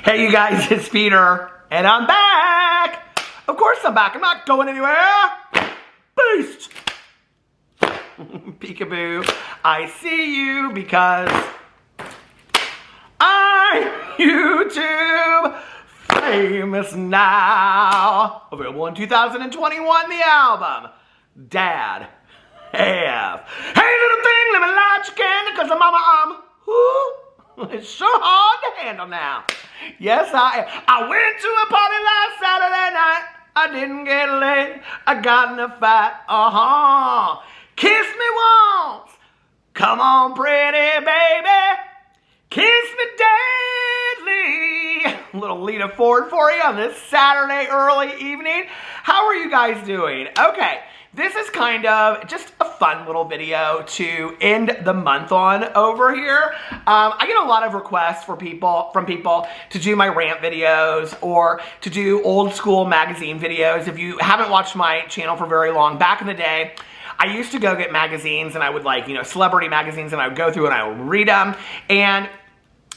Hey you guys, it's Peter, and I'm back! Of course I'm back, I'm not going anywhere! Beast! Peekaboo, I see you because I'm YouTube famous now. Available in 2021, the album, Dad Have. Hey little thing, let me light your candle, cause mama, it's so hard to handle now. Yes, I went to a party last Saturday night. I didn't get laid. I got in a fight. Kiss me once. Come on, pretty baby. Kiss me deadly. Little Lita Ford for you on this Saturday early evening. How are you guys doing? Okay. This is kind of just a fun little video to end the month on over here. I get a lot of requests from people to do my rant videos or to do old school magazine videos. If you haven't watched my channel for very long, back in the day, I used to go get magazines and I would celebrity magazines, and I would go through and I would read them, and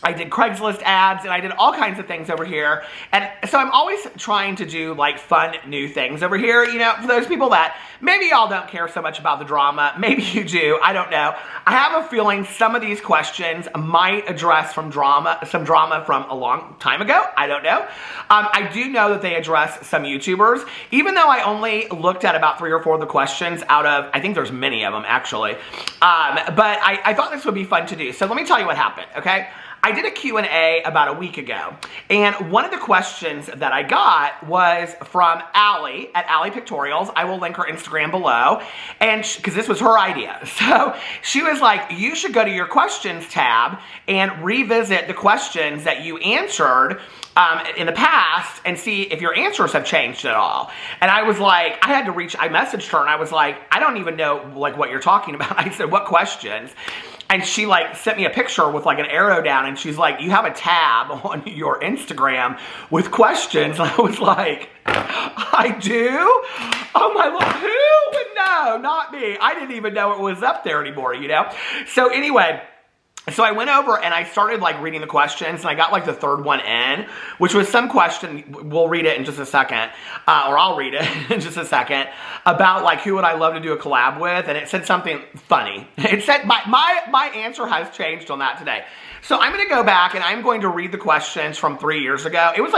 I did Craigslist ads, and I did all kinds of things over here. And so I'm always trying to do fun new things over here, for those people that maybe y'all don't care so much about the drama. Maybe you do, I don't know. I have a feeling some of these questions might address some drama from a long time ago. I don't know. I do know that they address some YouTubers, even though I only looked at about 3 or 4 of the questions out of, I think there's many of them actually. But I thought this would be fun to do. So let me tell you what happened, okay? I did a Q&A about a week ago, and one of the questions that I got was from Allie at Allie Pictorials. I will link her Instagram below, and because this was her idea. So she was like, you should go to your questions tab and revisit the questions that you answered in the past and see if your answers have changed at all. And I was like, I messaged her and I was like, I don't even know what you're talking about. I said, what questions? And she sent me a picture with an arrow down, and she's like, you have a tab on your Instagram with questions. And I was like, I do? Oh my Lord, who would know? Not me. I didn't even know it was up there anymore, So anyway, so I went over and I started reading the questions, and I got the third one in, which was some question, we'll read it in just a second, or I'll read it in just a second, about who would I love to do a collab with, and it said something funny. It said, my answer has changed on that today. So I'm going to go back and I'm going to read the questions from 3 years ago. It was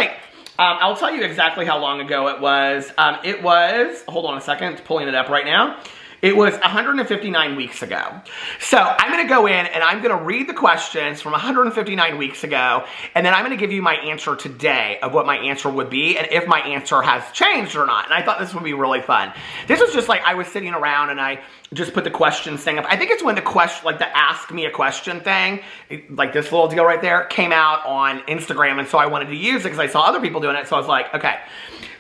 I'll tell you exactly how long ago it was. Hold on a second, it's pulling it up right now. It was 159 weeks ago. So I'm going to go in and I'm going to read the questions from 159 weeks ago, and then I'm going to give you my answer today of what my answer would be and if my answer has changed or not. And I thought this would be really fun. This was just I was sitting around and I just put the questions thing up. I think it's when the question, the ask me a question thing, this little deal right there, came out on Instagram, and so I wanted to use it because I saw other people doing it. So I was like, okay.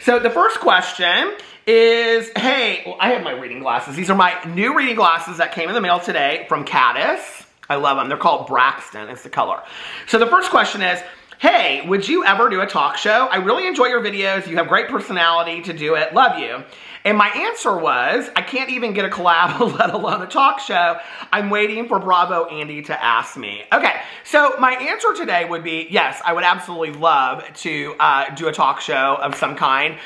So the first question is, hey, I have my reading glasses. These are my new reading glasses that came in the mail today from Caddis. I love them. They're called Braxton. It's the color. So the first question is, hey, would you ever do a talk show? I really enjoy your videos. You have great personality to do it. Love you. And my answer was, I can't even get a collab, let alone a talk show. I'm waiting for Bravo Andy to ask me. Okay, so my answer today would be, yes, I would absolutely love to do a talk show of some kind.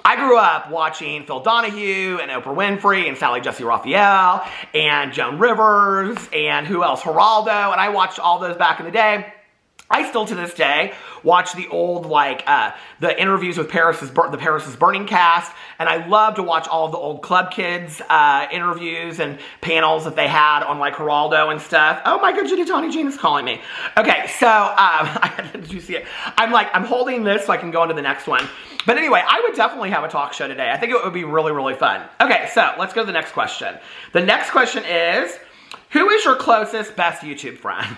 I grew up watching Phil Donahue and Oprah Winfrey and Sally Jesse Raphael and Joan Rivers and who else? Geraldo, and I watched all those back in the day. I still, to this day, watch the old, the interviews with the Paris is Burning cast, and I love to watch all of the old Club Kids interviews and panels that they had on, Geraldo and stuff. Oh my God, Tawny Jean is calling me. Okay, so, did you see it? I'm holding this so I can go into the next one. But anyway, I would definitely have a talk show today. I think it would be really, really fun. Okay, so let's go to the next question. The next question is, who is your closest, best YouTube friend?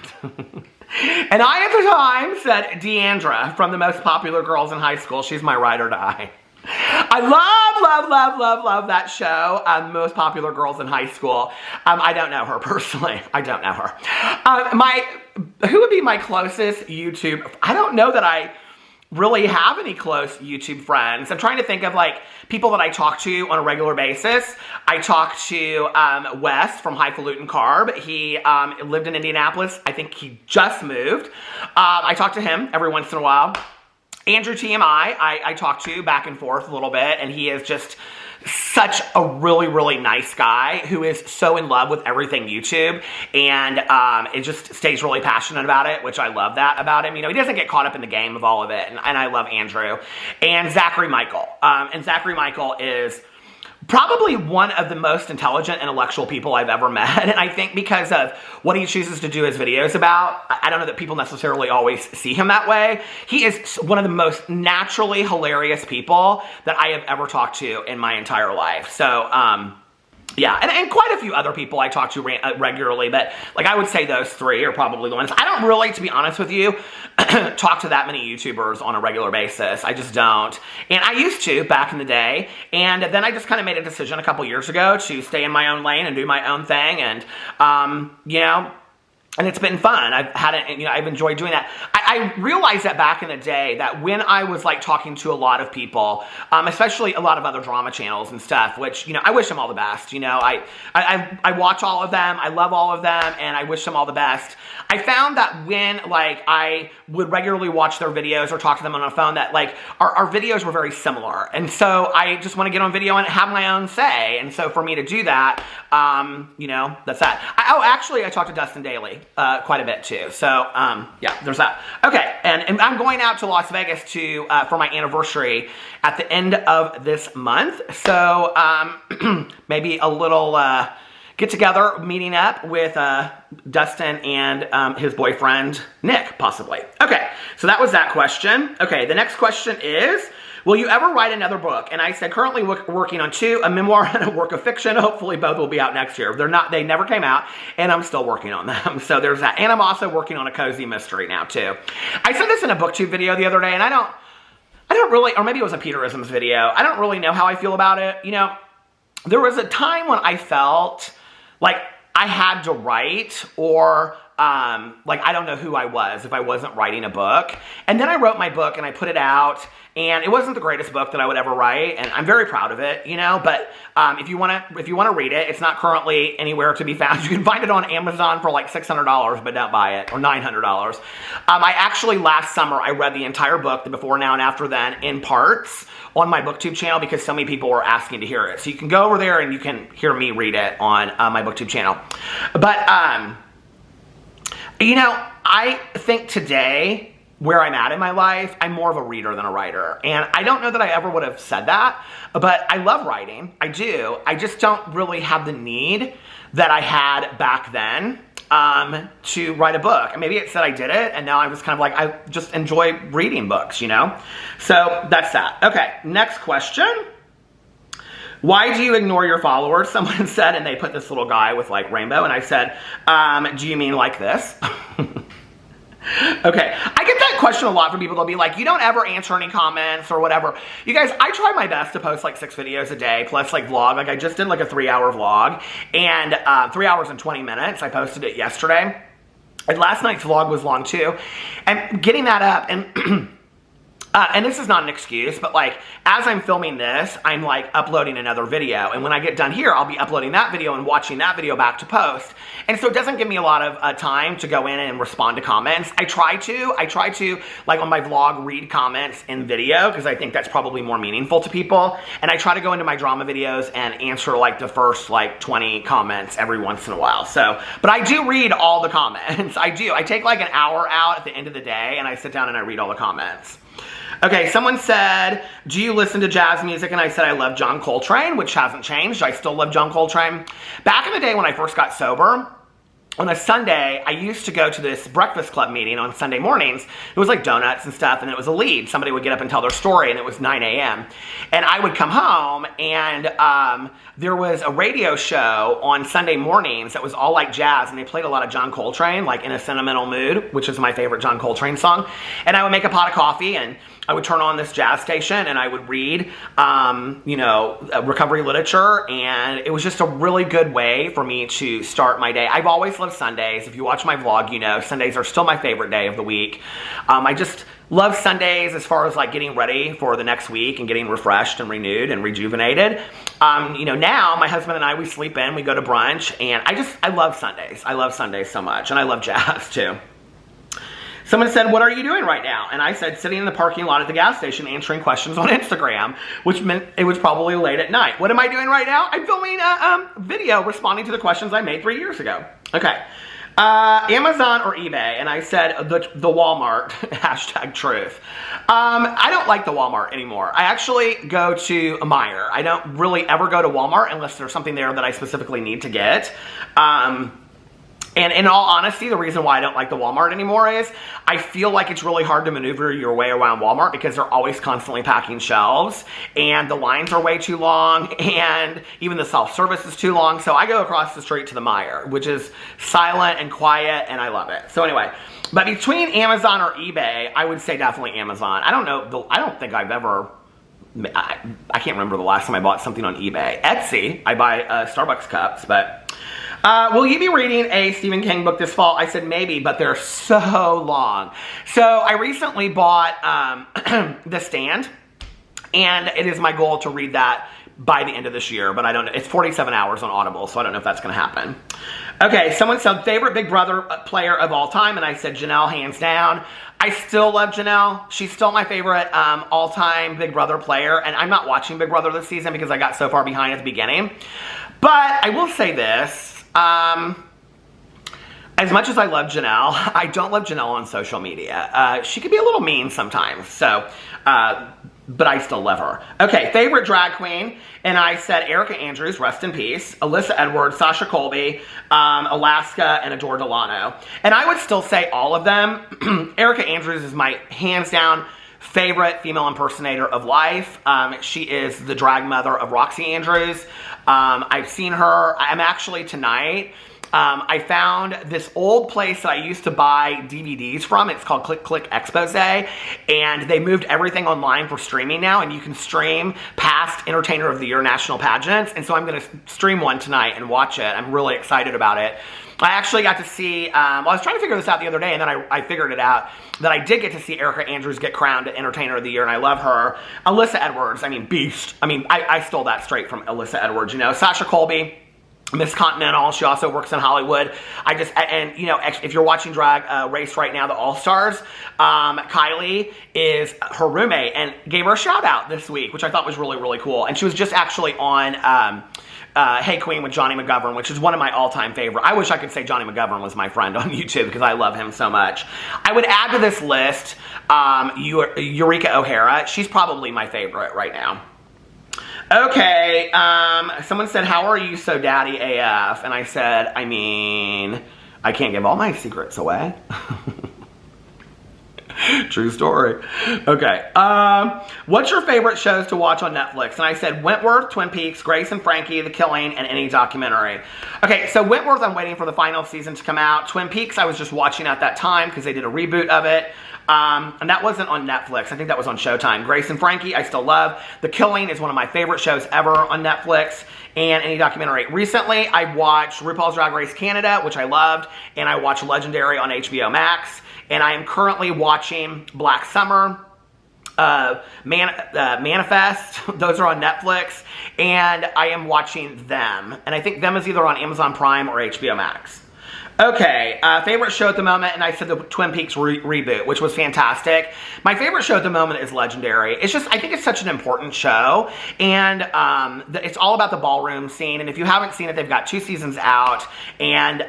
And I, at the time, said Deandra from the Most Popular Girls in High School. She's my ride or die. I love that show, Most Popular Girls in High School. I don't know her personally. I don't know her. Who would be my closest YouTube? I don't know that I really have any close YouTube friends. I'm trying to think of people that I talk to on a regular basis. I talk to Wes from Highfalutin Carb. He lived in Indianapolis. I think he just moved. I talk to him every once in a while. Andrew TMI, I talked to back and forth a little bit, and he is just such a really, really nice guy who is so in love with everything YouTube, and it just stays really passionate about it, which I love that about him. You know, he doesn't get caught up in the game of all of it, and I love Andrew. And Zachary Michael. And Zachary Michael is probably one of the most intelligent, intellectual people I've ever met. And I think because of what he chooses to do his videos about, I don't know that people necessarily always see him that way. He is one of the most naturally hilarious people that I have ever talked to in my entire life. So, yeah, and quite a few other people I talk to regularly, but like I would say those three are probably the ones. I don't really, to be honest with you, talk to that many YouTubers on a regular basis. I just don't. And I used to back in the day, and then I just kind of made a decision a couple years ago to stay in my own lane and do my own thing, and, you know, and it's been fun. I've had it, you know, I've enjoyed doing that. I realized that back in the day that when I was like talking to a lot of people, especially a lot of other drama channels and stuff, which, you know, I wish them all the best. You know, I watch all of them. I love all of them, and I wish them all the best. I found that when like I would regularly watch their videos or talk to them on the phone, that like our videos were very similar. And so I just want to get on video and have my own say. And so for me to do that, you know, that's that. Actually, I talked to Dustin Daly quite a bit too. So, yeah, there's that. Okay, and I'm going out to Las Vegas to for my anniversary at the end of this month. So, maybe a little get together, meeting up with Dustin and his boyfriend, Nick, possibly. Okay, so that was that question. Okay, the next question is, will you ever write another book? And I said, currently working on 2, a memoir and a work of fiction. Hopefully both will be out next year. They never came out, and I'm still working on them. So there's that. And I'm also working on a cozy mystery now too. I said this in a BookTube video the other day, and I don't really, or maybe it was a Peterisms video. I don't really know how I feel about it. You know, there was a time when I felt like I had to write, or like I don't know who I was if I wasn't writing a book. And then I wrote my book and I put it out, and it wasn't the greatest book that I would ever write, and I'm very proud of it, you know. But if you want to read it, it's not currently anywhere to be found. You can find it on Amazon for like $600, but don't buy it, or $900. I actually last summer I read the entire book, the before, now, and after then, in parts on my BookTube channel because so many people were asking to hear it. So you can go over there and you can hear me read it on my BookTube channel. But you know, I think today, where I'm at in my life, I'm more of a reader than a writer. And I don't know that I ever would have said that, but I love writing. I do. I just don't really have the need that I had back then to write a book. And maybe it's that I did it, and now I was kind of like, I just enjoy reading books, you know? So that's that. Okay, next question. Why do you ignore your followers? Someone said, and they put this little guy with like rainbow, and I said, do you mean like this? Okay, I get that question a lot from people. They'll be like, you don't ever answer any comments or whatever. You guys, I try my best to post like 6 videos a day, plus like vlog. Like I just did like a 3-hour vlog, and 3 hours and 20 minutes. I posted it yesterday. And last night's vlog was long too. And getting that up, and this is not an excuse, but like, as I'm filming this, I'm like uploading another video. And when I get done here, I'll be uploading that video and watching that video back to post. And so it doesn't give me a lot of time to go in and respond to comments. I try to, like on my vlog, read comments in video, because I think that's probably more meaningful to people. And I try to go into my drama videos and answer like the first like 20 comments every once in a while. So, but I do read all the comments. I do. I take like an hour out at the end of the day, and I sit down and I read all the comments. Okay, someone said, do you listen to jazz music? And I said I love John Coltrane, which hasn't changed. I still love John Coltrane. Back in the day when I first got sober, on a Sunday, I used to go to this breakfast club meeting on Sunday mornings. It was like donuts and stuff, and it was a lead. Somebody would get up and tell their story, and it was 9 a.m. And I would come home, and there was a radio show on Sunday mornings that was all like jazz, and they played a lot of John Coltrane, like In a Sentimental Mood, which is my favorite John Coltrane song. And I would make a pot of coffee, and I would turn on this jazz station, and I would read, you know, recovery literature, and it was just a really good way for me to start my day. I've always loved Sundays. If you watch my vlog, you know Sundays are still my favorite day of the week. I just love Sundays as far as like getting ready for the next week and getting refreshed and renewed and rejuvenated. You know, now my husband and I, we sleep in, we go to brunch, and I love Sundays. I love Sundays so much, and I love jazz too. Someone said, what are you doing right now? And I said, sitting in the parking lot at the gas station answering questions on Instagram, which meant it was probably late at night. What am I doing right now? I'm filming a video responding to the questions I made 3 years ago. Okay. Amazon or eBay? And I said the Walmart, hashtag truth. I don't like the Walmart anymore. I actually go to Meijer. I don't really ever go to Walmart unless there's something there that I specifically need to get. And in all honesty, the reason why I don't like the Walmart anymore is I feel like it's really hard to maneuver your way around Walmart because they're always constantly packing shelves and the lines are way too long and even the self-service is too long. So I go across the street to the Meijer, which is silent and quiet, and I love it. So anyway, but between Amazon or eBay, I would say definitely Amazon. I don't know, I don't think I've ever, I can't remember the last time I bought something on eBay. Etsy, I buy Starbucks cups, but... will you be reading a Stephen King book this fall? I said maybe, but they're so long. So I recently bought The Stand, and it is my goal to read that by the end of this year, but I don't know. It's 47 hours on Audible, so I don't know if that's going to happen. Okay, someone said favorite Big Brother player of all time, and I said Janelle, hands down. I still love Janelle. She's still my favorite all-time Big Brother player, and I'm not watching Big Brother this season because I got so far behind at the beginning. But I will say this. As much as I love Janelle, I don't love Janelle on social media. She could be a little mean sometimes, so, but I still love her. Okay, favorite drag queen, and I said Erica Andrews, rest in peace, Alyssa Edwards, Sasha Colby, Alaska, and Adore Delano. And I would still say all of them. Erica Andrews is my hands down favorite female impersonator of life. She is the drag mother of Roxy Andrews. I've seen her. I'm actually tonight. I found this old place that I used to buy DVDs from. It's called Click Click Expose, and they moved everything online for streaming now, and you can stream past Entertainer of the Year national pageants, and so I'm going to stream one tonight and watch it. I'm really excited about it. I actually got to see, well, I was trying to figure this out the other day, and then I figured it out, that I did get to see Erica Andrews get crowned Entertainer of the Year, and I love her. Alyssa Edwards, I mean, beast. I mean, I stole that straight from Alyssa Edwards, you know. Sasha Colby, Miss Continental, she also works in Hollywood. And you know, if you're watching Drag Race right now, the All-Stars, Kylie is her roommate and gave her a shout out this week, which I thought was really, really cool. And she was just actually on Hey Queen with Johnny McGovern, which is one of my all-time favorite. I wish I could say Johnny McGovern was my friend on YouTube because I love him so much. I would add to this list Eureka O'Hara. She's probably my favorite right now. Okay, someone said, how are you so daddy AF? And I said, I mean, I can't give all my secrets away. True story. Okay, what's your favorite shows to watch on Netflix? And I said Wentworth, Twin Peaks, Grace and Frankie, The Killing, and any documentary. Okay, so Wentworth, I'm waiting for the final season to come out. Twin Peaks, I was just watching at that time because they did a reboot of it. And that wasn't on Netflix. I think that was on Showtime. Grace and Frankie, I still love. The Killing is one of my favorite shows ever on Netflix. And any documentary. Recently, I watched RuPaul's Drag Race Canada, which I loved. And I watched Legendary on HBO Max. And I am currently watching Black Summer, Manifest. Those are on Netflix. And I am watching Them. And I think Them is either on Amazon Prime or HBO Max. Okay, favorite show at the moment, and I said the Twin Peaks reboot, which was fantastic. My favorite show at the moment is Legendary. It's just, I think it's such an important show, and it's all about the ballroom scene, and if you haven't seen it, they've got 2 seasons out, and,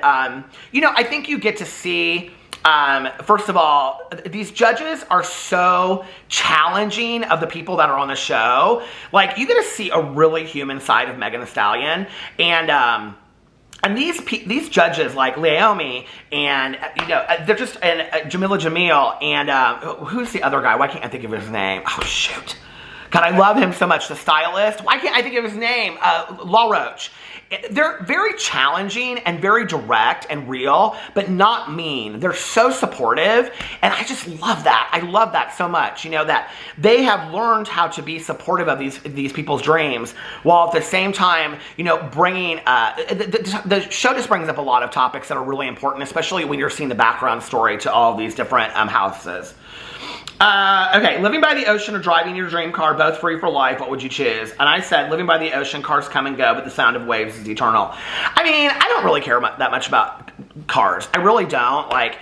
you know, I think you get to see, first of all, these judges are so challenging of the people that are on the show. Like, you get to see a really human side of Megan Thee Stallion, and these judges like Leomi and, you know, they're just, and Jamila Jamil and, who's the other guy? Why can't I think of his name? Oh, shoot. God, I love him so much. The stylist. Why can't I think of his name? La Roche. They're very challenging and very direct and real, but not mean. They're so supportive, and I just love that. I love that so much, you know, that they have learned how to be supportive of these people's dreams, while at the same time, you know, bringing, the show just brings up a lot of topics that are really important, especially when you're seeing the background story to all of these different houses. Okay, living by the ocean or driving your dream car, both free for life, what would you choose? And I said, living by the ocean, cars come and go, but the sound of waves is eternal. I mean, I don't really care that much about cars. I really don't. Like,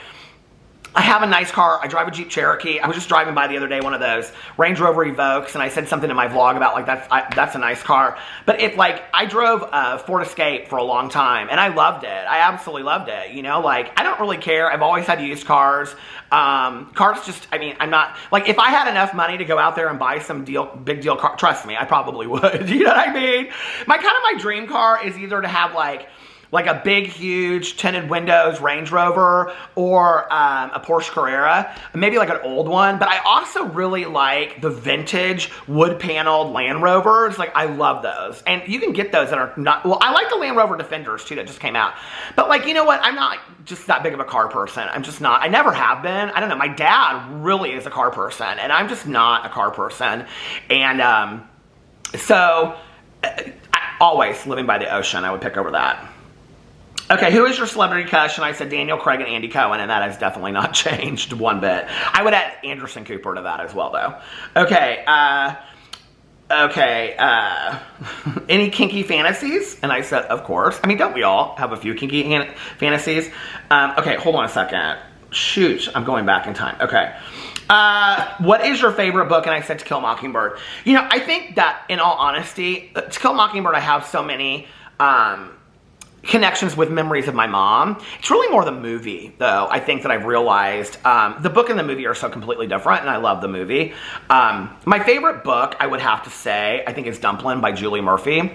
I have a nice car. I drive a Jeep Cherokee. I was just driving by the other day, one of those Range Rover Evoques, and I said something in my vlog about like that's a nice car. But it like I drove a Ford Escape for a long time, and I loved it. I absolutely loved it. You know, like I don't really care. I've always had used cars. Cars just, I mean, I'm not like if I had enough money to go out there and buy some big deal car. Trust me, I probably would. You know what I mean? My dream car is either to have like a big, huge tinted windows Range Rover or a Porsche Carrera, maybe like an old one. But I also really like the vintage wood-paneled Land Rovers. Like, I love those. And you can get those that are not, well, I like the Land Rover Defenders, too, that just came out. But, like, you know what? I'm not just that big of a car person. I'm just not. I never have been. I don't know. My dad really is a car person, and I'm just not a car person. And so, always living by the ocean, I would pick over that. Okay, who is your celebrity crush? And I said Daniel Craig and Andy Cohen, and that has definitely not changed one bit. I would add Anderson Cooper to that as well, though. Okay, any kinky fantasies? And I said, of course. I mean, don't we all have a few kinky fantasies? Okay, hold on a second. Shoot, I'm going back in time. Okay. What is your favorite book? And I said To Kill a Mockingbird. You know, I think that, in all honesty, To Kill a Mockingbird, I have so many connections with memories of my mom. It's really more the movie, though, I think that I've realized. The book and the movie are so completely different, and I love the movie. My favorite book, I would have to say, I think is Dumplin' by Julie Murphy,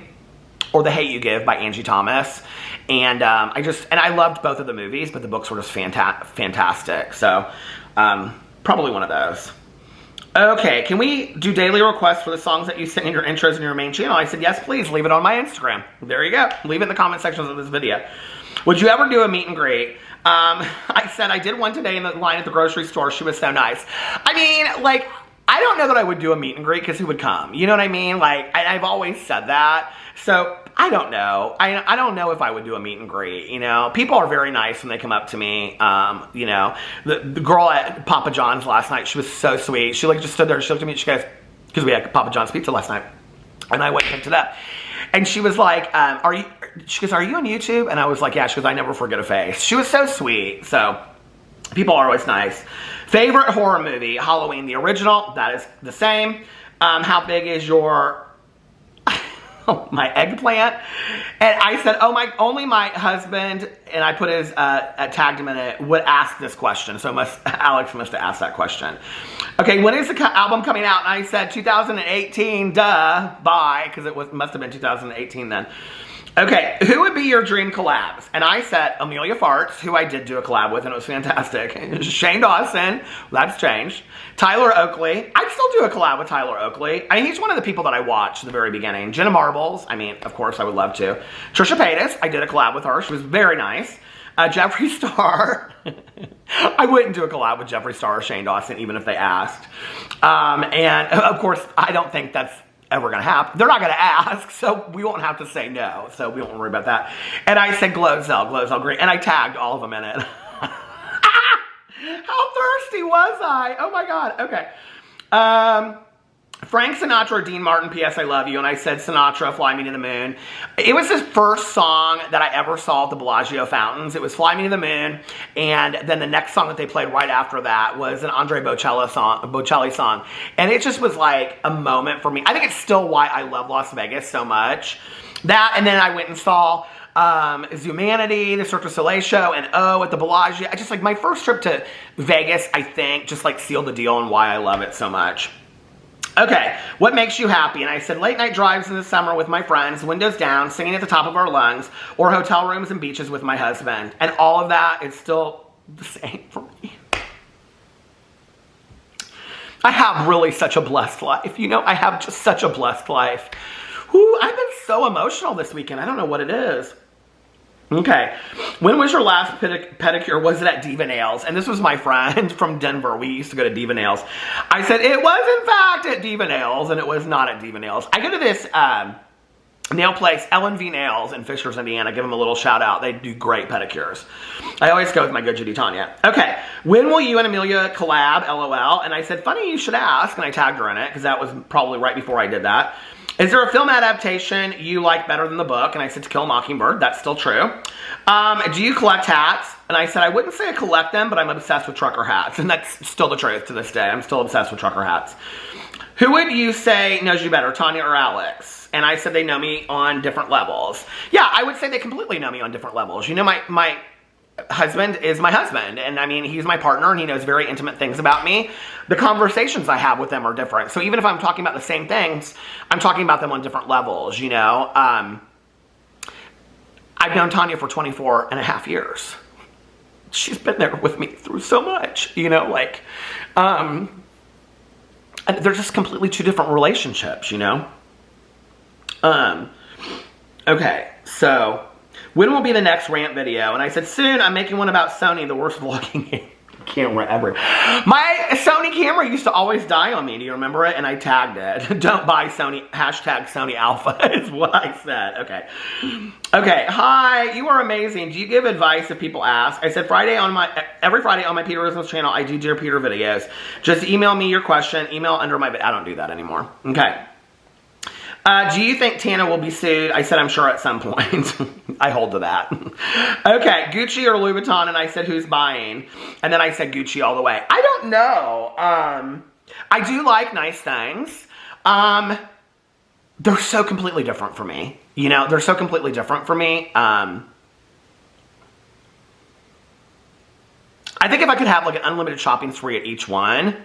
or The Hate U Give by Angie Thomas. And I loved both of the movies, but the books were just fantastic. So, probably one of those. Okay, can we do daily requests for the songs that you sing in your intros in your main channel? I said, yes, please. Leave it on my Instagram. There you go. Leave it in the comment sections of this video. Would you ever do a meet and greet? I said I did one today in the line at the grocery store. She was so nice. I mean, like, I don't know that I would do a meet and greet because who would come? You know what I mean? Like, I've always said that. So, I don't know. I don't know if I would do a meet and greet, you know. People are very nice when they come up to me. You know, the girl at Papa John's last night, she was so sweet. She like just stood there, she looked at me, she goes, because we had Papa John's pizza last night. And I went and picked it up. And she was like, she goes, are you on YouTube? And I was like, yeah. She goes, I never forget a face. She was so sweet. So, people are always nice. Favorite horror movie? Halloween, the original. That is the same. How big is your... my eggplant? And I said, only my husband, and I put his, tagged him in it, would ask this question. So Alex must have asked that question. Okay, when is the album coming out? And I said 2018, duh, bye, because it must have been 2018 then. Okay, who would be your dream collabs? And I said Amelia Farts, who I did do a collab with, and it was fantastic. Shane Dawson, that's changed. Tyler Oakley, I'd still do a collab with Tyler Oakley. I mean, he's one of the people that I watched at the very beginning. Jenna Marbles, I mean, of course I would love to. Trisha Paytas, I did a collab with her. She was very nice. Jeffree Star, I wouldn't do a collab with Jeffree Star or Shane Dawson, even if they asked. And of course, I don't think that's ever going to happen. They're not going to ask, so we won't have to say no. So we won't worry about that. And I said Glozell Green, and I tagged all of them in it. How thirsty was I? Oh my God. Okay. Frank Sinatra or Dean Martin, P.S. I Love You. And I said Sinatra, Fly Me to the Moon. It was his first song that I ever saw at the Bellagio Fountains. It was Fly Me to the Moon. And then the next song that they played right after that was an Andre Bocelli song. And it just was like a moment for me. I think it's still why I love Las Vegas so much. That, and then I went and saw Zumanity, the Cirque du Soleil show, and at the Bellagio. I just like my first trip to Vegas, I think, just like sealed the deal on why I love it so much. Okay, what makes you happy? And I said late night drives in the summer with my friends, windows down, singing at the top of our lungs, or hotel rooms and beaches with my husband. And all of that is still the same for me. I have really such a blessed life. You know, I have just such a blessed life. Whew, I've been so emotional this weekend. I don't know what it is. Okay, when was your last pedicure? Was it at Diva Nails? And this was my friend from Denver. We used to go to Diva Nails. I said, it was in fact at Diva Nails, and it was not at Diva Nails. I go to this nail place, L&V Nails in Fishers, Indiana. Give them a little shout out. They do great pedicures. I always go with my good Judy Tanya. Okay, when will you and Amelia collab, LOL? And I said, funny you should ask, and I tagged her in it, because that was probably right before I did that. Is there a film adaptation you like better than the book? And I said To Kill a Mockingbird. That's still true. Do you collect hats? And I said, I wouldn't say I collect them, but I'm obsessed with trucker hats. And that's still the truth to this day. I'm still obsessed with trucker hats. Who would you say knows you better, Tanya or Alex? And I said they know me on different levels. Yeah, I would say they completely know me on different levels. You know, my husband is my husband, and I mean, he's my partner, and he knows very intimate things about me. The conversations I have with them are different. So even if I'm talking about the same things, I'm talking about them on different levels, you know. I've known Tanya for 24 and a half years. She's been there with me through so much, you know, like, and they're just completely two different relationships, you know. Okay, so when will be the next rant video? And I said, soon. I'm making one about Sony, the worst vlogging camera ever. My Sony camera used to always die on me. Do you remember it? And I tagged it. Don't buy Sony, hashtag Sony Alpha is what I said. Okay. Okay. Hi, you are amazing. Do you give advice if people ask? I said every Friday on my Peter Business channel, I do Dear Peter videos. Just email me your question. Email under my, I don't do that anymore. Okay. Do you think Tana will be sued? I said, I'm sure at some point. I hold to that. Okay, Gucci or Louis Vuitton? And I said, who's buying? And then I said, Gucci all the way. I don't know. I do like nice things. They're so completely different for me. You know, they're so completely different for me. I think if I could have like an unlimited shopping spree at each one,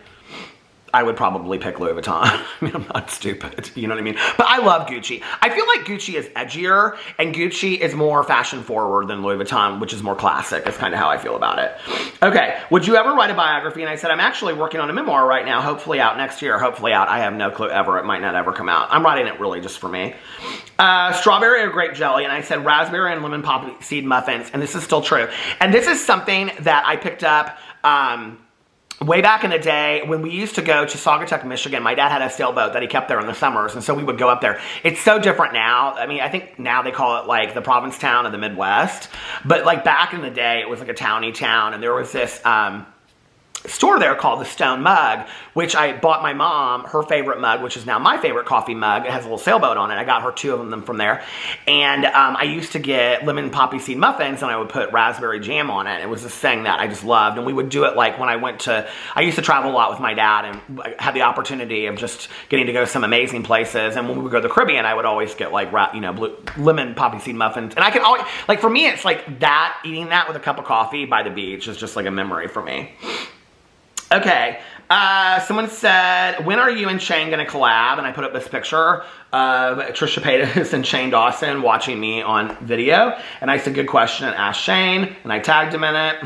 I would probably pick Louis Vuitton. I mean, I'm not stupid, you know what I mean? But I love Gucci. I feel like Gucci is edgier, and Gucci is more fashion forward than Louis Vuitton, which is more classic. That's kind of how I feel about it. Okay, would you ever write a biography? And I said, I'm actually working on a memoir right now, hopefully out next year, hopefully out. I have no clue ever. It might not ever come out. I'm writing it really just for me. Strawberry or grape jelly? And I said raspberry and lemon poppy seed muffins, and this is still true. And this is something that I picked up, way back in the day when we used to go to Saugatuck, Michigan. My dad had a sailboat that he kept there in the summers, and so we would go up there. It's so different now. I mean, I think now they call it like the Provincetown of the Midwest, but like back in the day, it was like a towny town, and there was this store there called the Stone Mug, which I bought my mom her favorite mug, which is now my favorite coffee mug. It has a little sailboat on it. I got her 2 of them from there. And I used to get lemon poppy seed muffins, and I would put raspberry jam on it. It was this thing that I just loved. And we would do it like when I used to travel a lot with my dad, and I had the opportunity of just getting to go to some amazing places. And when we would go to the Caribbean, I would always get like, you know, lemon poppy seed muffins. And I can always, like for me, it's like that, eating that with a cup of coffee by the beach is just like a memory for me. Okay, someone said, when are you and Shane going to collab? And I put up this picture of Trisha Paytas and Shane Dawson watching me on video. And I said, good question, and asked Shane, and I tagged him in it.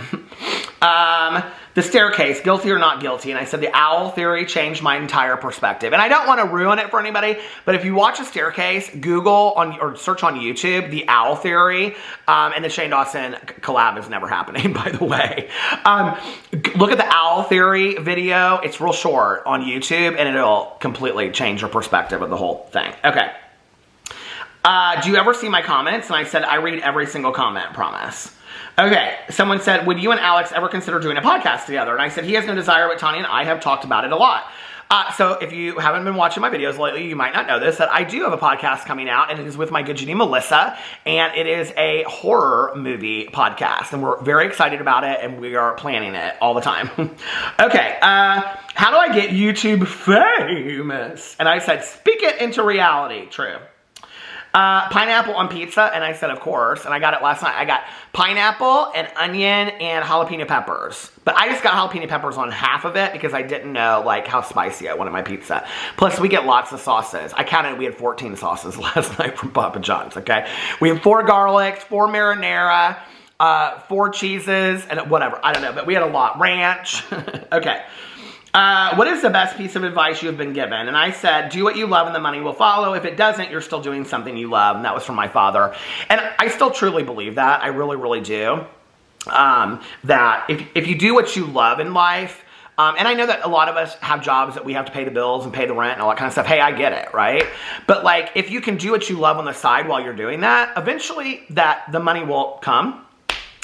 The staircase, guilty or not guilty? And I said, the owl theory changed my entire perspective. And I don't want to ruin it for anybody, but if you watch a staircase, Google or search on YouTube, the owl theory, and the Shane Dawson collab is never happening, by the way. Look at the owl theory video. It's real short on YouTube, and it'll completely change your perspective of the whole thing. Okay. Do you ever see my comments? And I said, I read every single comment, promise. Okay, someone said, would you and Alex ever consider doing a podcast together? And I said, he has no desire, but Tanya and I have talked about it a lot. So if you haven't been watching my videos lately, you might not know this, that I do have a podcast coming out, and it is with my good Judy Melissa, and it is a horror movie podcast, and we're very excited about it, and we are planning it all the time. Okay, how do I get YouTube famous? And I said, speak it into reality. True. Pineapple on pizza, and I said, of course, and I got it last night. I got pineapple and onion and jalapeno peppers, but I just got jalapeno peppers on half of it because I didn't know like how spicy I wanted my pizza. Plus, we get lots of sauces. I counted, we had 14 sauces last night from Papa John's, okay? We have 4 garlics, 4 marinara, 4 cheeses, and whatever, I don't know, but we had a lot. Ranch, okay. What is the best piece of advice you have been given? And I said, do what you love and the money will follow. If it doesn't, you're still doing something you love. And that was from my father. And I still truly believe that. I really, really do. That if you do what you love in life, and I know that a lot of us have jobs that we have to pay the bills and pay the rent and all that kind of stuff. Hey, I get it, right? But like, if you can do what you love on the side while you're doing that, eventually the money will come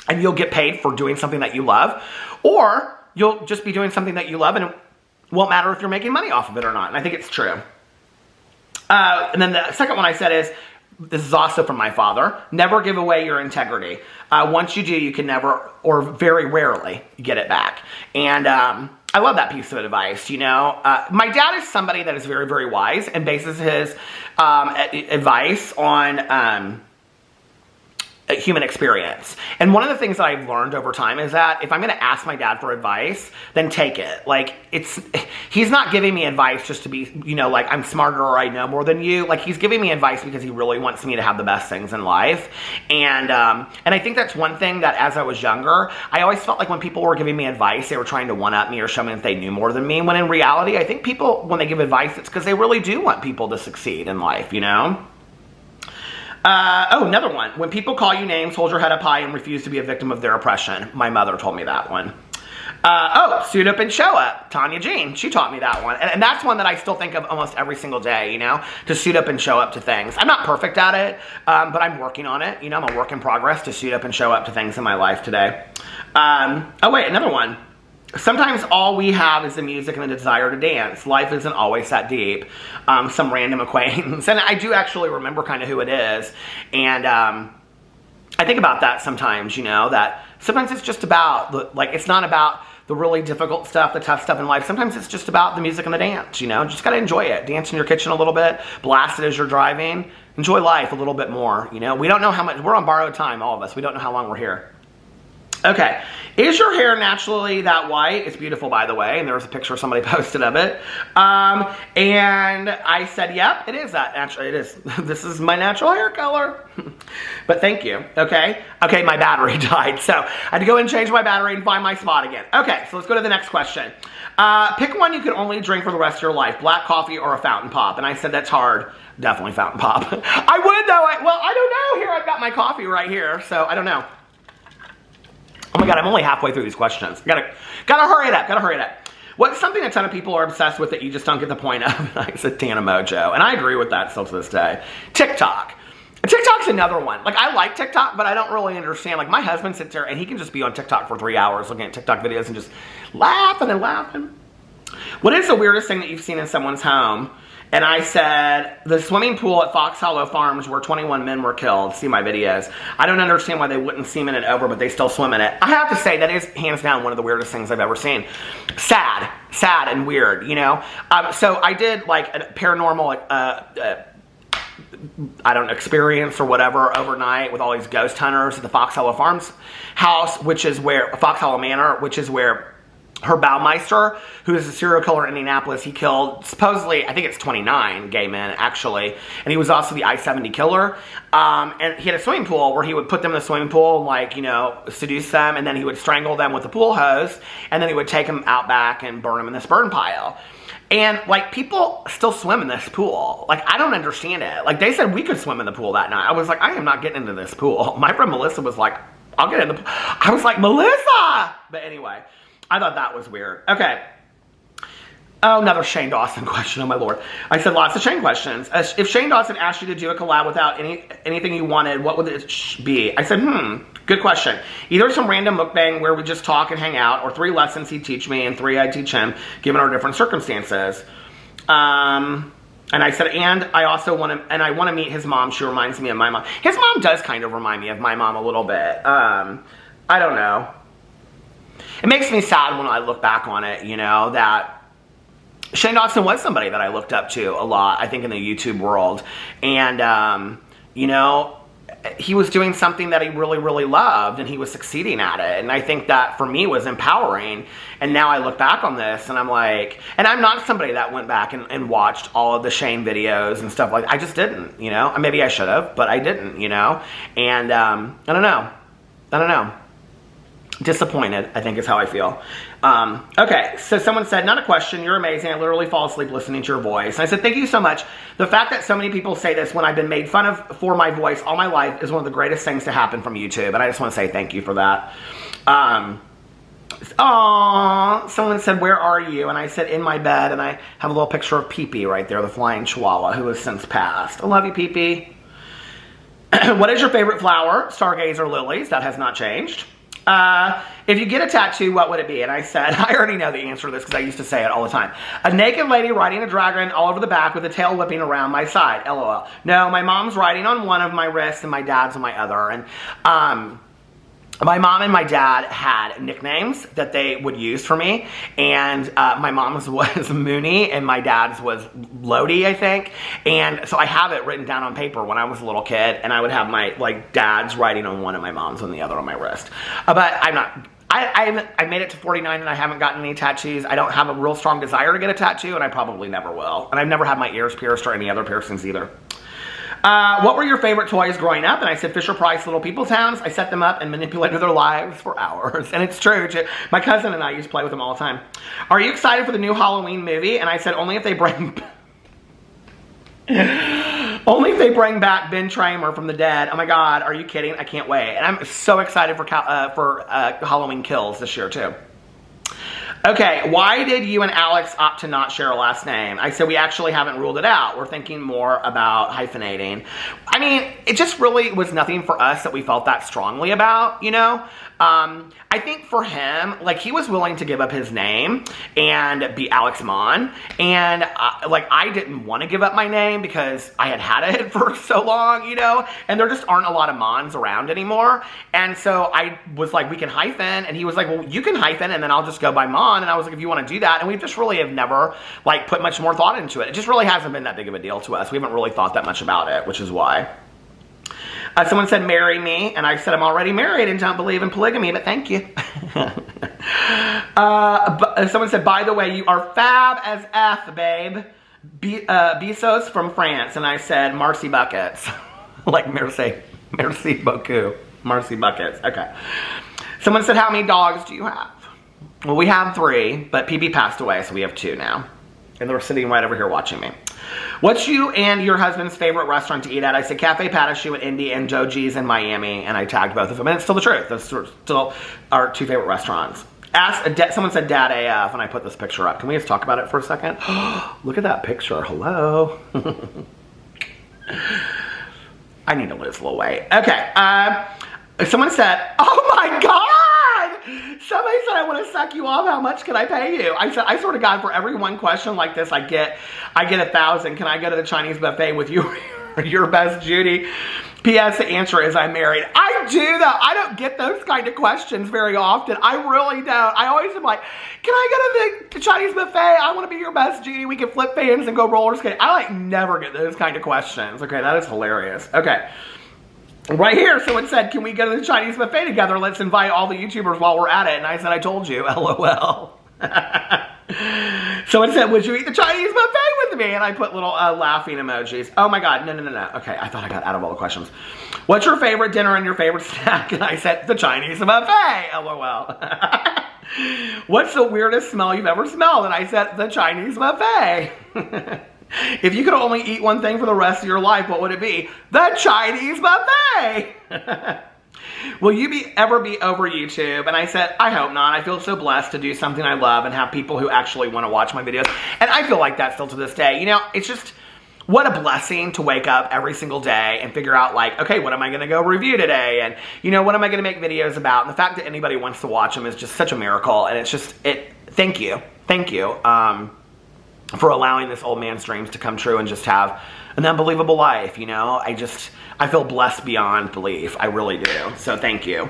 and you'll get paid for doing something that you love. Or you'll just be doing something that you love, and it won't matter if you're making money off of it or not. And I think it's true. And then the second one I said is, this is also from my father, never give away your integrity. Once you do, you can never, or very rarely, get it back. And I love that piece of advice, you know. My dad is somebody that is very, very wise and bases his advice on human experience. And one of the things that I've learned over time is that if I'm going to ask my dad for advice, then take it. Like, he's not giving me advice just to be, you know, like I'm smarter or I know more than you. Like, he's giving me advice because he really wants me to have the best things in life. And I think that's one thing that as I was younger, I always felt like when people were giving me advice, they were trying to one-up me or show me that they knew more than me. When in reality, I think people, when they give advice, it's because they really do want people to succeed in life, you know? Another one. When people call you names, hold your head up high and refuse to be a victim of their oppression. My mother told me that one. Suit up and show up. Tanya Jean, she taught me that one. And that's one that I still think of almost every single day, you know, to suit up and show up to things. I'm not perfect at it, but I'm working on it. You know, I'm a work in progress to suit up and show up to things in my life today. Another one. Sometimes all we have is the music and the desire to dance. Life isn't always that deep. Some random acquaintance. And I do actually remember kind of who it is. And I think about that sometimes, you know, that sometimes it's just about, like, it's not about the really difficult stuff, the tough stuff in life. Sometimes it's just about the music and the dance, you know. Just got to enjoy it. Dance in your kitchen a little bit. Blast it as you're driving. Enjoy life a little bit more, you know. We don't know how much, we're on borrowed time, all of us. We don't know how long we're here. Okay, is your hair naturally that white? It's beautiful, by the way, and there was a picture somebody posted of it. And I said, yep, it is that natural. It is. This is my natural hair color. But thank you, okay? Okay, my battery died, so I had to go and change my battery and find my spot again. Okay, so let's go to the next question. Pick one you can only drink for the rest of your life, black coffee or a fountain pop. And I said, that's hard. Definitely fountain pop. I would, though. Well, I don't know. Here, I've got my coffee right here, so I don't know. Oh my God, I'm only halfway through these questions. Gotta hurry it up, What's something a ton of people are obsessed with that you just don't get the point of? I said Tana Mojo, and I agree with that still to this day. TikTok. TikTok's another one. Like, I like TikTok, but I don't really understand. Like, my husband sits there, and he can just be on TikTok for 3 hours looking at TikTok videos and just laughing and laughing. What is the weirdest thing that you've seen in someone's home? And I said, the swimming pool at Fox Hollow Farms where 21 men were killed. See my videos. I don't understand why they wouldn't semen it over, but they still swim in it. I have to say, that is hands down one of the weirdest things I've ever seen. Sad and weird, you know? So I did like a paranormal, I don't know, experience or whatever overnight with all these ghost hunters at the Fox Hollow Farms house, which is where, Fox Hollow Manor, which is where her Baumeister, who is a serial killer in Indianapolis, he killed supposedly, I think it's 29 gay men actually, and he was also the I-70 killer. And he had a swimming pool where he would put them in the swimming pool and, like, you know, seduce them, and then he would strangle them with the pool hose, and then he would take them out back and burn them in this burn pile. And, like, people still swim in this pool. Like, I don't understand it. Like, they said we could swim in the pool that night. I was like, I am not getting into this pool. My friend Melissa was like, I'll get in the pool. I was like, Melissa! But anyway, I thought that was weird. Okay. Oh, another Shane Dawson question. Oh, my Lord. I said lots of Shane questions. If Shane Dawson asked you to do a collab without anything you wanted, what would it be? I said, good question. Either some random mukbang where we just talk and hang out, or 3 lessons he'd teach me and 3 I'd teach him, given our different circumstances. And I said, and I also want to, and I want to meet his mom. She reminds me of my mom. His mom does kind of remind me of my mom a little bit. I don't know. It makes me sad when I look back on it, you know, that Shane Dawson was somebody that I looked up to a lot, I think, in the YouTube world. And, you know, he was doing something that he really, really loved, and he was succeeding at it. And I think that, for me, was empowering. And now I look back on this, and I'm like, and I'm not somebody that went back and watched all of the Shane videos and stuff like that. I just didn't, you know. Maybe I should have, but I didn't, you know. And I don't know. Disappointed, I think, is how I feel. Okay, so someone said, not a question, you're amazing. I literally fall asleep listening to your voice. And I said, thank you so much. The fact that so many people say this when I've been made fun of for my voice all my life is one of the greatest things to happen from YouTube. And I just want to say thank you for that. Someone said, where are you? And I said, in my bed. And I have a little picture of Pee-Pee right there, the flying chihuahua, who has since passed. I love you, Pee-Pee. What is your favorite flower? Stargazer lilies. That has not changed. If you get a tattoo, what would it be? And I said, I already know the answer to this because I used to say it all the time. A naked lady riding a dragon all over the back with a tail whipping around my side. LOL. No, my mom's riding on one of my wrists and my dad's on my other. And my mom and my dad had nicknames that they would use for me, and my mom's was Mooney and my dad's was Lodi, I think. And so I have it written down on paper when I was a little kid, and I would have my dad's writing on one and my mom's on the other on my wrist. But I'm not. I made it to 49 and I haven't gotten any tattoos. I don't have a real strong desire to get a tattoo, and I probably never will. And I've never had my ears pierced or any other piercings either. What were your favorite toys growing up? And I said Fisher-Price Little People Towns. I set them up and manipulated their lives for hours. And it's true. My cousin and I used to play with them all the time. Are you excited for the new Halloween movie? And I said only if they bring... only if they bring back Ben Tramer from the dead. Oh my God, are you kidding? I can't wait. And I'm so excited for Halloween Kills this year too. Okay, why did you and Alex opt to not share a last name? I said we actually haven't ruled it out. We're thinking more about hyphenating. I mean, it just really was nothing for us that we felt that strongly about, you know? I think for him, he was willing to give up his name and be Alex Monn. And, I didn't want to give up my name because I had it for so long, you know? And there just aren't a lot of Monns around anymore. And so I was like, we can hyphen. And he was like, well, you can hyphen and then I'll just go by Monn. And I was like, if you want to do that. And we just really have never, put much more thought into it. It just really hasn't been that big of a deal to us. We haven't really thought that much about it, which is why. Someone said, marry me, and I said, I'm already married and don't believe in polygamy, but thank you. Someone said, by the way, you are fab as F, babe. Bezos from France, and I said, Marcy Buckets. Merci beaucoup. Marcy Buckets, okay. Someone said, how many dogs do you have? Well, we have 3, but PB passed away, so we have 2 now. And they're sitting right over here watching me. What's you and your husband's favorite restaurant to eat at? I said Cafe Patashu in Indy and Doji's in Miami, and I tagged both of them. And it's still the truth. Those still our 2 favorite restaurants. Someone said Dad AF, and I put this picture up. Can we just talk about it for a second? Look at that picture. Hello. I need to lose a little weight. Okay. Someone said, oh my God! Somebody said, I want to suck you off. How much can I pay you? I said, I swear to God, for every one question like this, I get 1,000. Can I go to the Chinese buffet with you? Your best Judy? P.S. The answer is I'm married. I do though. I don't get those kind of questions very often. I really don't. I always am like, can I go to the Chinese buffet? I want to be your best Judy. We can flip fans and go roller skate. I never get those kind of questions. Okay, that is hilarious. Okay. Right here, someone said, can we go to the Chinese buffet together? Let's invite all the YouTubers while we're at it. And I said, I told you, LOL. Someone said, would you eat the Chinese buffet with me? And I put little laughing emojis. Oh my God, no. Okay, I thought I got out of all the questions. What's your favorite dinner and your favorite snack? And I said, the Chinese buffet, LOL. What's the weirdest smell you've ever smelled? And I said, the Chinese buffet. If you could only eat one thing for the rest of your life, what would it be? The Chinese buffet! Will you ever be over YouTube? And I said, I hope not. I feel so blessed to do something I love and have people who actually want to watch my videos. And I feel like that still to this day. You know, it's just, what a blessing to wake up every single day and figure out okay, what am I going to go review today? And, you know, what am I going to make videos about? And the fact that anybody wants to watch them is just such a miracle. And it's just, thank you. Thank you. For allowing this old man's dreams to come true and just have an unbelievable life, you know? I feel blessed beyond belief. I really do. So thank you.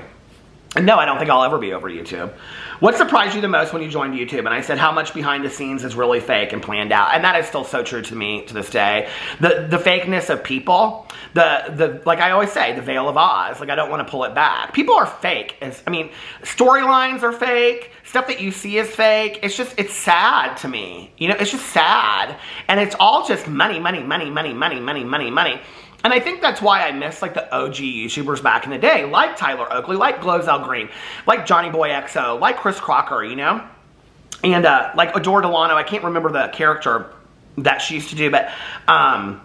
And no, I don't think I'll ever be over YouTube. What surprised you the most when you joined YouTube? And I said, how much behind the scenes is really fake and planned out? And that is still so true to me to this day. The fakeness of people, like I always say, the veil of Oz. I don't want to pull it back. People are fake. Storylines are fake. Stuff that you see is fake. It's sad to me. You know, it's just sad. And it's all just money. And I think that's why I miss the OG YouTubers back in the day, like Tyler Oakley, like Glozell Green, like Johnny Boy XO, like Chris Crocker, you know? And like Adore Delano, I can't remember the character that she used to do, but I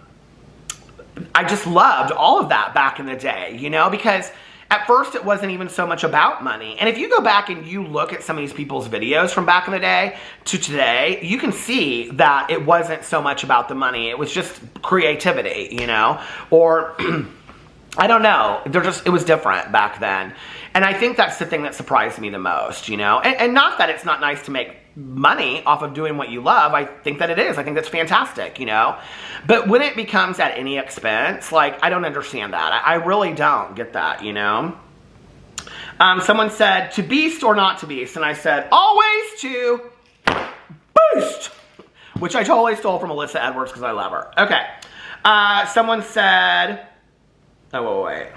just loved all of that back in the day, you know? Because at first it wasn't even so much about money. And if you go back and you look at some of these people's videos from back in the day to today, you can see that it wasn't so much about the money. It was just creativity, you know? Or I don't know. It was different back then. And I think that's the thing that surprised me the most, you know? And not that it's not nice to make money off of doing what you love. I think that it is. I think that's fantastic, you know? But when it becomes at any expense, like, I don't understand that. I really don't get that, you know? Someone said, to beast or not to beast? And I said, always to boost! Which I totally stole from Alyssa Edwards because I love her. Okay. Someone said... Oh, wait.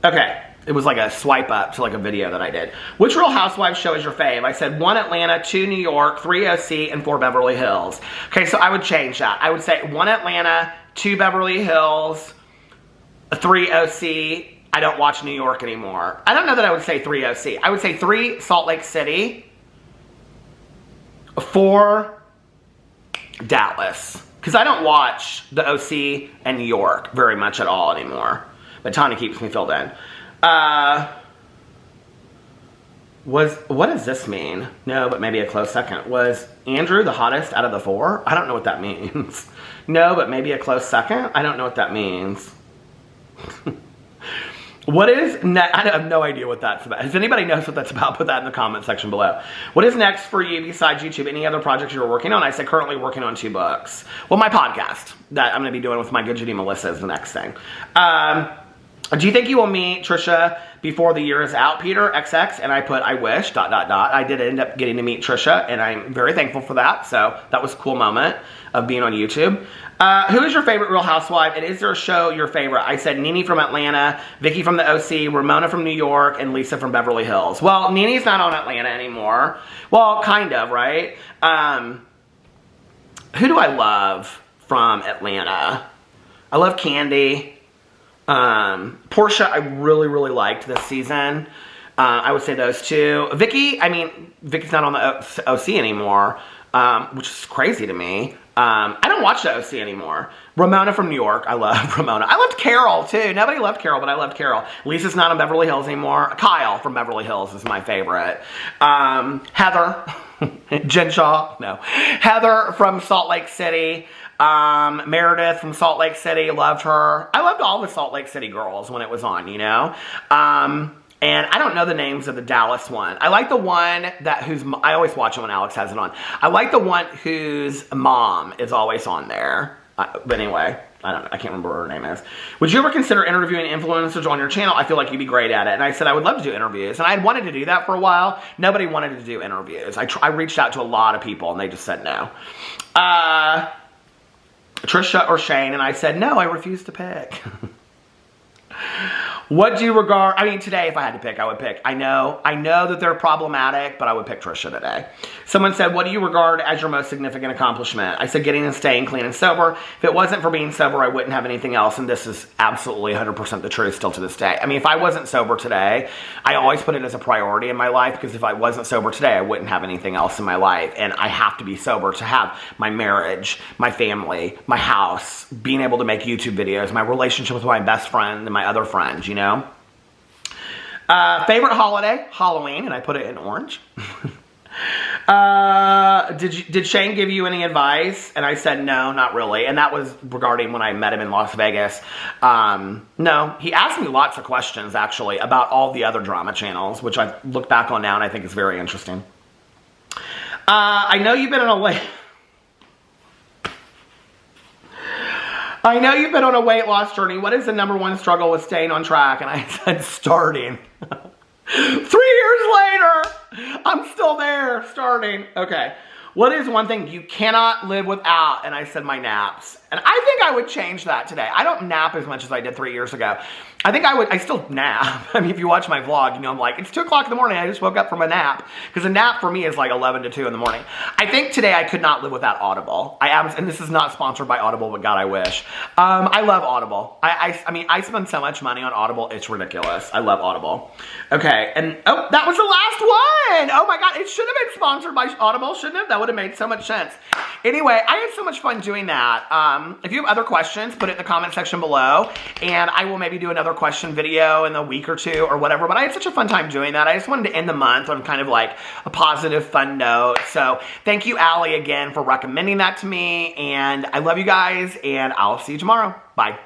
Okay. It was like a swipe up to like a video that I did. Which Real Housewives show is your fave? I said 1 Atlanta, 2 New York, 3 OC, and 4 Beverly Hills. Okay, so I would change that. I would say 1 Atlanta, 2 Beverly Hills, 3 OC. I don't watch New York anymore. I don't know that I would say 3 OC. I would say 3 Salt Lake City, 4 Dallas. Because I don't watch the OC and New York very much at all anymore. But Tanya keeps me filled in. What does this mean? No, but maybe a close second. Was Andrew the hottest out of the 4? I don't know what that means. No, but maybe a close second? I don't know what that means. What is next? I have no idea what that's about. If anybody knows what that's about, put that in the comment section below. What is next for you besides YouTube? Any other projects you're working on? I said currently working on 2 books. Well, my podcast that I'm going to be doing with my good Judy Melissa is the next thing. Do you think you will meet Trisha before the year is out, Peter? XX, and I put, I wish, ... I did end up getting to meet Trisha, and I'm very thankful for that. So that was a cool moment of being on YouTube. Who is your favorite Real Housewife, and is there a show your favorite? I said Nene from Atlanta, Vicky from the OC, Ramona from New York, and Lisa from Beverly Hills. Well, Nene's not on Atlanta anymore. Well, kind of, right? Who do I love from Atlanta? I love Candy. Portia, I really, really liked this season. I would say those 2. Vicky, I mean, Vicky's not on the OC anymore, which is crazy to me. I don't watch the OC anymore. Ramona from New York, I love Ramona. I loved Carol, too. Nobody loved Carol, but I loved Carol. Lisa's not on Beverly Hills anymore. Kyle from Beverly Hills is my favorite. Heather, Jen Shaw, no. Heather from Salt Lake City. Meredith from Salt Lake City, loved her. I loved all the Salt Lake City girls when it was on, you know? And I don't know the names of the Dallas one. I like the one I always watch it when Alex has it on. I like the one whose mom is always on there. But anyway, I don't know. I can't remember what her name is. Would you ever consider interviewing influencers on your channel? I feel like you'd be great at it. And I said I would love to do interviews. And I had wanted to do that for a while. Nobody wanted to do interviews. I reached out to a lot of people and they just said no. Trisha or Shane, and I said, no, I refuse to pick. What do you regard, I mean, today, if I had to pick, I would pick. I know that they're problematic, but I would pick Trisha today. Someone said, what do you regard as your most significant accomplishment? I said, getting and staying clean and sober. If it wasn't for being sober, I wouldn't have anything else, and this is absolutely 100% the truth still to this day. I mean, if I wasn't sober today, I always put it as a priority in my life, because if I wasn't sober today, I wouldn't have anything else in my life, and I have to be sober to have my marriage, my family, my house, being able to make YouTube videos, my relationship with my best friend and my other friends, you know? Favorite holiday? Halloween, and I put it in orange. Did Shane give you any advice? And I said, no, not really. And that was regarding when I met him in Las Vegas. No, he asked me lots of questions, actually, about all the other drama channels, which I look back on now and I think is very interesting. I know you've been on a weight loss journey. What is the #1 struggle with staying on track? And I said, starting. 3 years later, I'm still there, starting. Okay. What is one thing you cannot live without? And I said, my naps. And I think I would change that today. I don't nap as much as I did 3 years ago. I think I still nap. I mean, if you watch my vlog, you know, I'm like, it's 2 o'clock in the morning. I just woke up from a nap. Because a nap for me is like 11 to 2 in the morning. I think today I could not live without Audible. And this is not sponsored by Audible, but God, I wish. I love Audible. I mean, I spend so much money on Audible. It's ridiculous. I love Audible. Okay. And, oh, that was the last one. Oh my God. It should have been sponsored by Audible, shouldn't it? That would have made so much sense. Anyway, I had so much fun doing that. If you have other questions, put it in the comment section below. And I will maybe do another question video in a week or 2 or whatever. But I had such a fun time doing that. I just wanted to end the month on kind of like a positive, fun note. So thank you, Allie, again for recommending that to me. And I love you guys. And I'll see you tomorrow. Bye.